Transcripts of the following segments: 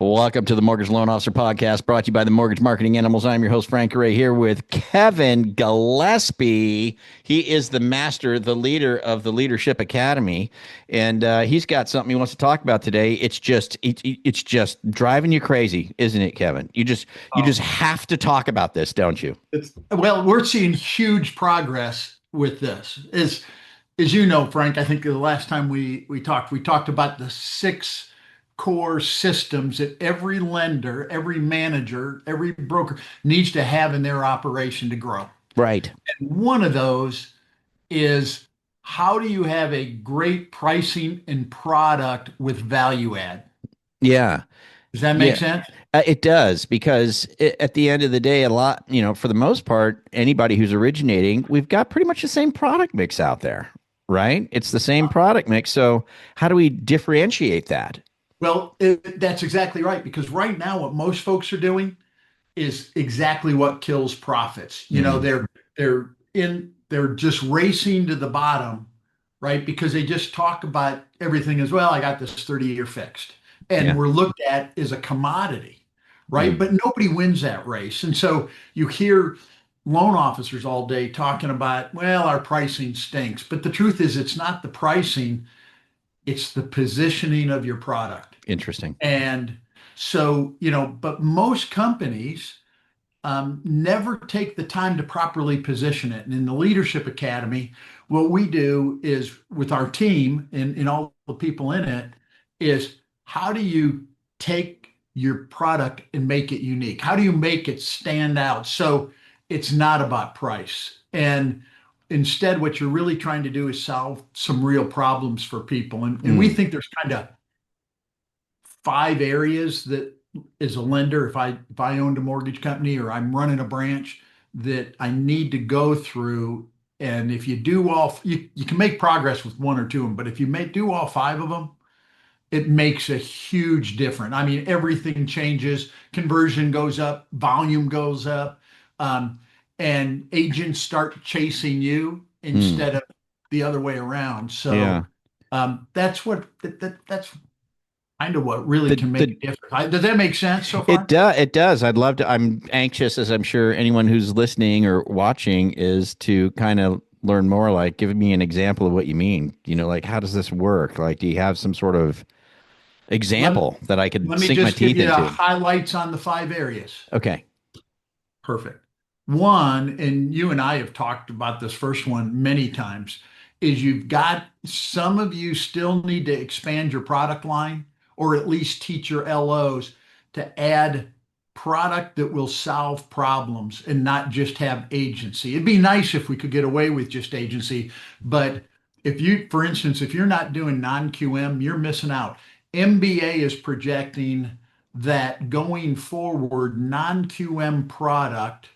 Welcome to the Mortgage Loan Officer Podcast, brought to you by the Mortgage Marketing Animals. I'm your host, Frank Garay, here with Kevin Gillespie. He is the master, the leader of the Leadership Academy, and he's got something he wants to talk about today. It's just driving you crazy, isn't it, Kevin? You just Oh, have to talk about this, don't you? well, we're seeing huge progress with this. As you know, Frank, I think the last time we talked about the six core systems that every lender, every manager, every broker needs to have in their operation to grow. Right. And one of those is how do you have a great pricing and product with value add? Yeah. Does that make Yeah. sense? It does because at the end of the day, a lot, for the most part, anybody who's originating, we've got pretty much the same product mix out there, right? It's the same product mix. So how do we differentiate that? Well, that's exactly right. Because right now, what most folks are doing is exactly what kills profits. Mm, They're just racing to the bottom, right? Because they just talk about everything as well. I got this 30-year fixed. And yeah. we're looked at as a commodity, right? Mm, But nobody wins that race. And so you hear loan officers all day talking about, well, our pricing stinks. But the truth is it's not the pricing, it's the positioning of your product. interesting. And so, but most companies never take the time to properly position it. And in the Leadership Academy, what we do is with our team and all the people in it is how do you take your product and make it unique? How do you make it stand out? So it's not about price. And instead, what you're really trying to do is solve some real problems for people. And we Mm, think there's kind of five areas that as a lender, if I owned a mortgage company or I'm running a branch that I need to go through. And if you do you can make progress with one or two of them, but if you do all five of them, it makes a huge difference. I mean, everything changes, conversion goes up, volume goes up, um, and agents start chasing you mm, instead of the other way around. yeah. So that's kind of what really The, can make the, a difference. Does that make sense so it far? does. It does. I'd love to. I'm anxious, as I'm sure anyone who's listening or watching is, to kind of learn more. Like, give me an example of what you mean. Like, how does this work? Like, do you have some sort of Let, example that I could let me sink my just give teeth you the into? highlights on the five areas. Okay. Perfect. One, and you and I have talked about this first one many times, is you've got some of you still need to expand your product line or at least teach your LOs to add product that will solve problems and not just have agency. It'd be nice if we could get away with just agency, but for instance, if you're not doing non-QM, you're missing out. MBA is projecting that going forward, non-QM product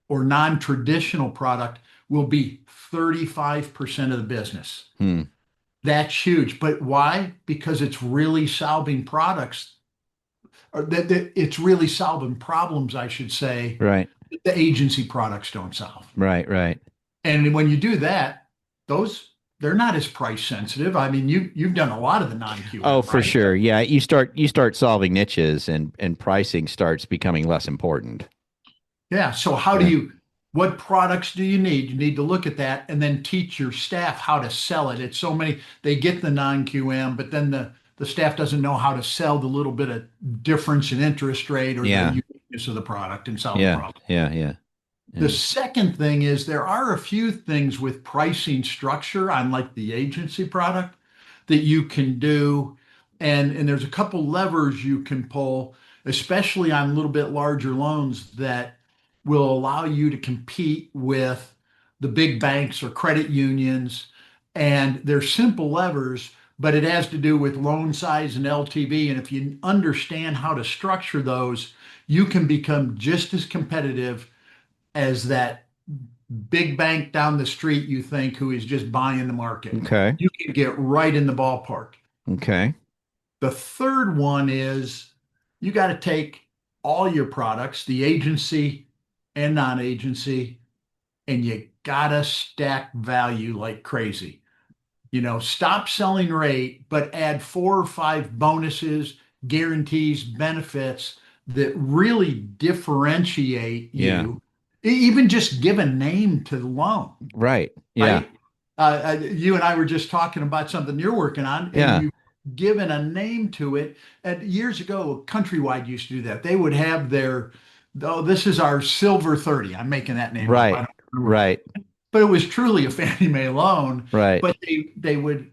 or non-traditional product will be 35% of the business. Hmm. That's huge. But why? Because it's really solving products, or that it's really solving problems, I should say, Right. that the agency products don't solve. Right. Right. And when you do that, those they're not as price sensitive. I mean, you've done a lot of the Oh, non-QM, for right? sure. Yeah. You start solving niches, and pricing starts becoming less important. Yeah. So Yeah. what products do you need? You need to look at that and then teach your staff how to sell it. It's so many, they get the non-QM, but then the staff doesn't know how to sell the little bit of difference in interest rate or the Yeah. uniqueness of the product and solve the Yeah. problem. Yeah. Yeah. The Yeah. second thing is there are a few things with pricing structure on like the agency product that you can do. And there's a couple levers you can pull, especially on a little bit larger loans that will allow you to compete with the big banks or credit unions. And they're simple levers, but it has to do with loan size and LTV. And if you understand how to structure those, you can become just as competitive as that big bank down the street you think who is just buying the market. Okay. You can get right in the ballpark. Okay. The third one is you got to take all your products, the agency and non-agency, and you got to stack value like crazy. Stop selling rate, but add four or five bonuses guarantees, benefits that really differentiate Yeah. you. Even just give a name to the loan, Right. Yeah. right? You and I were just talking about something you're working on, and Yeah. you've given a name to it. And years ago, Countrywide used to do that. They would have their, oh, this is our Silver 30. I'm making that name up. I Right. don't remember. Right. But it was truly a Fannie Mae loan, Right. but they would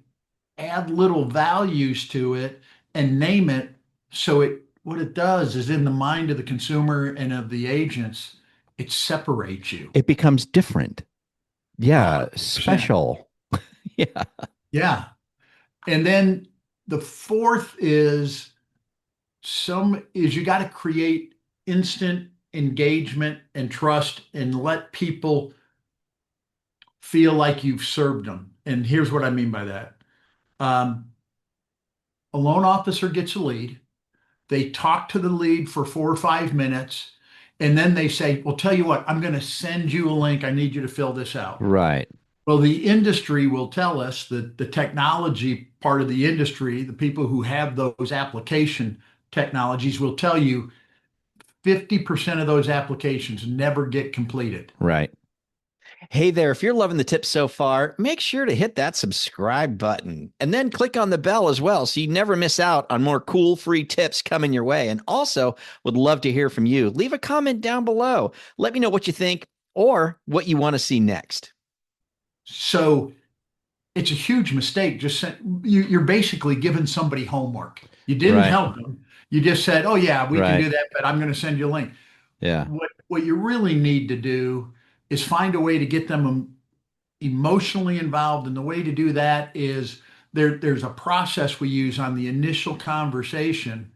add little values to it and name it. So it what it does is in the mind of the consumer and of the agents, it separates you It becomes different. Yeah. 100%. Special. Yeah. Yeah. And then the fourth is you got to create instant engagement and trust and let people feel like you've served them. And here's what I mean by that. Um, a loan officer gets a lead. They talk to the lead for 4 or 5 minutes, and then they say, well, tell you what, I'm going to send you a link. I need you to fill this out. Right. Well, the industry will tell us that the technology part of the industry, the people who have those application technologies will tell you 50% of those applications never get completed. Right. Hey there, if you're loving the tips so far, make sure to hit that subscribe button and then click on the bell as well so you never miss out on more cool free tips coming your way. And also, would love to hear from you. Leave a comment down below. Let me know what you think or what you want to see next. So it's a huge mistake. You're basically giving somebody homework. You didn't Right. help them. You just said, "Oh yeah, we can Right. do that, but I'm going to send you a link." Yeah. What you really need to do is find a way to get them emotionally involved, and the way to do that is there's a process we use on the initial conversation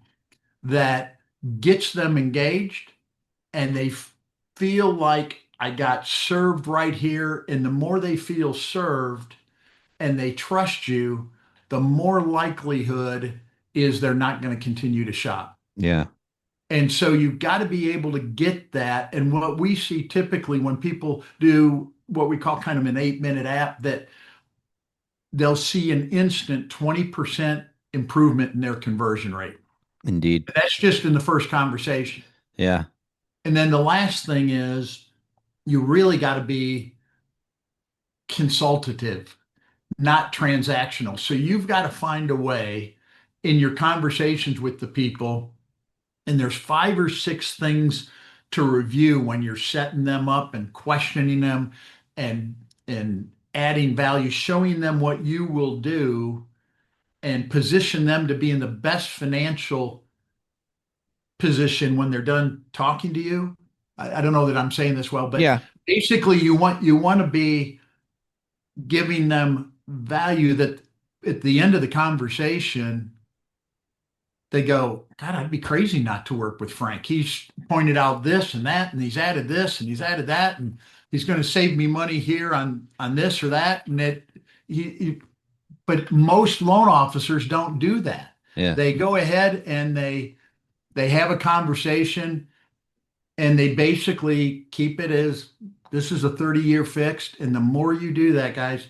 that gets them engaged, and they feel like I got served right here. And the more they feel served and they trust you, the more likelihood is they're not going to continue to shop. Yeah. And so you've got to be able to get that. And what we see typically when people do what we call kind of an 8-minute app, that they'll see an instant 20% improvement in their conversion rate. Indeed. That's just in the first conversation. Yeah. And then the last thing is you really got to be consultative, not transactional. So you've got to find a way in your conversations with the people, and there's 5 or 6 things to review when you're setting them up and questioning them and adding value, showing them what you will do and position them to be in the best financial position when they're done talking to you. I don't know that I'm saying this well, but Yeah. basically you want to be giving them value that at the end of the conversation, they go, God, I'd be crazy not to work with Frank. He's pointed out this and that, and he's added this and he's added that, and he's going to save me money here on this or that. And but most loan officers don't do that. Yeah. They go ahead and they have a conversation, and they basically keep it as this is a 30-year fixed. And the more you do that, guys,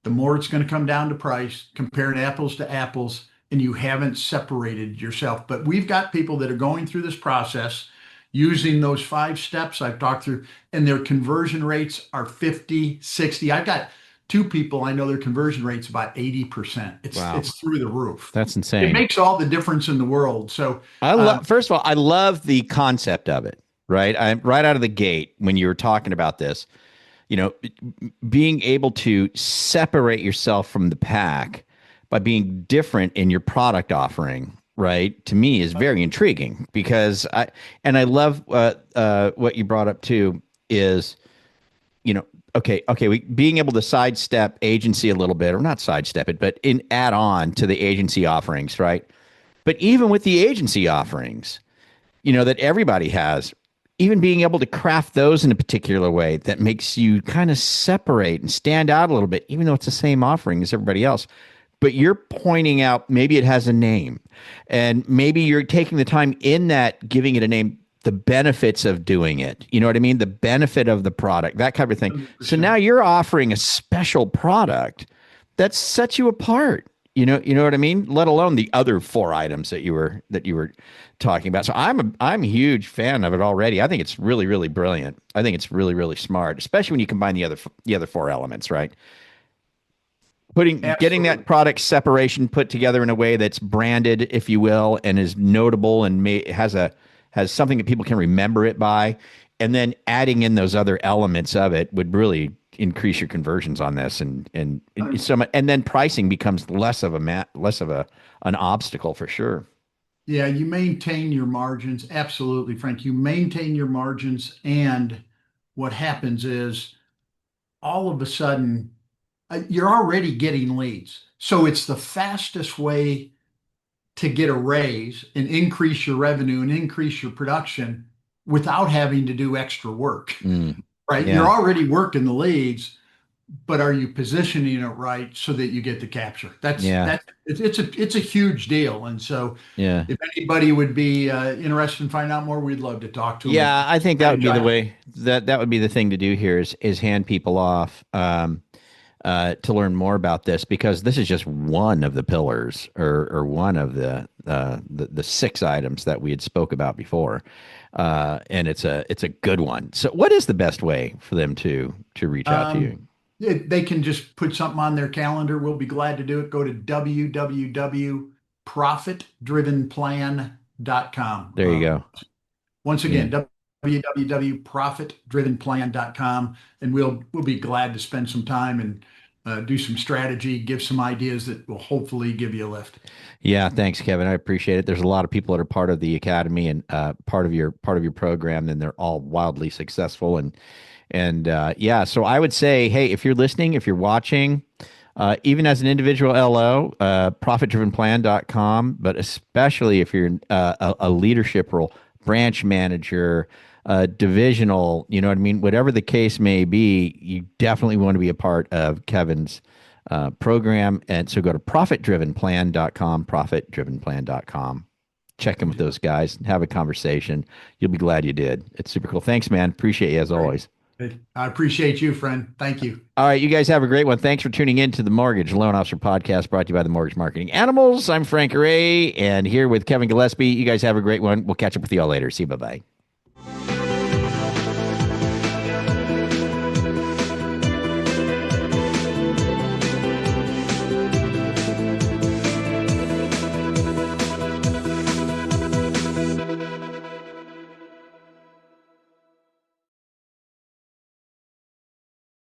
the more it's going to come down to price, comparing apples to apples, and you haven't separated yourself. But we've got people that are going through this process using those 5 steps I've talked through, and their conversion rates are 50, 60. I've got 2 people, I know their conversion rate's about 80%. Wow. It's through the roof. That's It insane. makes all the difference in the world. So I love, first of all, I love the concept of it, right? I'm right out of the gate when you were talking about this, being able to separate yourself from the pack by being different in your product offering, right? To me is very intriguing because I love what you brought up too is, being able to sidestep agency a little bit, or not sidestep it, but add on to the agency offerings, right? But even with the agency offerings, that everybody has, even being able to craft those in a particular way that makes you kind of separate and stand out a little bit, even though it's the same offering as everybody else. But you're pointing out maybe it has a name, and maybe you're taking the time in that, giving it a name, the benefits of doing it. You know what I mean? The benefit of the product, that kind of thing. So now you're offering a special product that sets you apart. You know what I mean? Let alone the other four items that you were talking about. So I'm a huge fan of it already. I think it's really, really brilliant. I think it's really, really smart, especially when you combine the other four elements, right? Getting that Absolutely. product separation put together in a way that's branded, if you will, and is notable and has something that people can remember it by, and then adding in those other elements of it would really increase your conversions on this, and so much, and then pricing becomes less of a an obstacle for sure. Yeah, you maintain your margins. Absolutely, Frank. You maintain your margins, and what happens is all of a sudden you're already getting leads. So it's the fastest way to get a raise and increase your revenue and increase your production without having to do extra work, Mm, right? You're yeah, already working the leads, but are you positioning it right so that you get the capture? yeah, It's a huge deal. And so yeah. if anybody would be interested in finding out more, we'd love to talk to them. Yeah, I think that would be the Franchise. way that would be the thing to do here is hand people off to learn more about this because this is just one of the pillars or one of the six items that we had spoke about before, and it's a good one. So, what is the best way for them to reach out to you? Um, they can just put something on their calendar. We'll be glad to do it. Go to www.profitdrivenplan.com. There you go. Once Yeah. again, www.profitdrivenplan.com, and we'll be glad to spend some time and do some strategy, give some ideas that will hopefully give you a lift. Yeah, thanks, Kevin. I appreciate it. There's a lot of people that are part of the academy and part of your program, and they're all wildly successful. And yeah, so I would say, hey, if you're listening, if you're watching, even as an individual LO, profitdrivenplan.com, but especially if you're a leadership role, branch manager, divisional, you know what I mean? Whatever the case may be, you definitely want to be a part of Kevin's program. And so go to profitdrivenplan.com, profitdrivenplan.com. Check in with those guys and have a conversation. You'll be glad you did. It's super cool. Thanks, man. Appreciate you as Great. always. I appreciate you, friend. Thank you. All right, you guys have a great one. Thanks for tuning in to the Mortgage Loan Officer Podcast brought to you by the Mortgage Marketing Animals. I'm Frank Garay, and here with Kevin Gillespie. You guys have a great one. We'll catch up with you all later. See you. Bye bye.